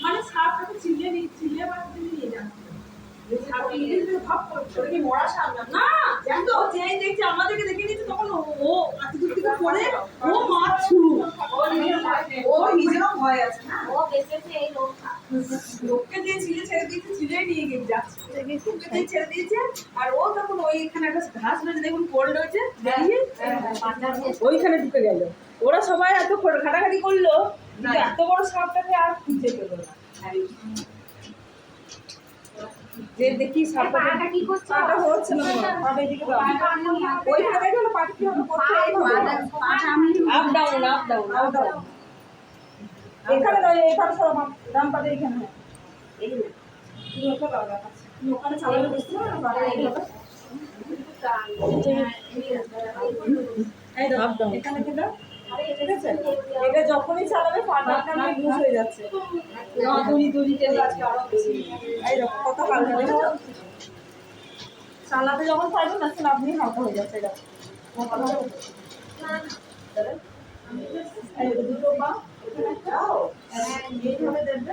মানে সাপটাকে চিল্লে নিয়ে যাচ্ছে। মরা সাপ না জানতো, যেই দেখছে আমাদেরকে দেখে নিচ্ছে তখন ও এত দূর থেকে পড়ে ও মাছ শুরু, ও নিজেরও ভয় আছে না, ও দেখেছে এই লোককে দিয়ে ছেড়ে দিয়েছে, ছিঁড়ে নিয়ে গিয়ে যাচ্ছে, ছেড়ে দিয়েছে। আর ও তখন ওইখানে একটা ঘাস রয়েছে দেখুন, কোল্ড হয়েছে, দাঁড়িয়ে ওইখানে ঢুকে গেল। ওরা সবাই এত ঘাটাঘাটি করলো, এত বড় সাপটাকে আর খুঁজে পেল না। যে দেখি সাপটা কি করছে, পাটা হচ্ছে না, পাটা এদিকে দাও, ওইখানে দেখো না পাটা কি হবে, করতে up down up down up down, এখানে দাও, এই পাটা সব ডান পাটা এখানে, এই না তুমি ওটা দাও, তুমি ওখানে চালালে বুঝতে পারো না, পাটা এই দাও, এই দাও আপ ডাউন, এখানে কি দাও, ঠিক আছে। এটা যখনই চালাবে পাটা আপনার লুজ হয়ে যাচ্ছে, দড়িতে আজকে আরো বেশি, এই দেখো কত হালকা দেখো, চালাতে যখন পারবেন না তখন আপনি হালকা হয়ে যাচ্ছে। এটা দুটো পা এইভাবে দেখবে,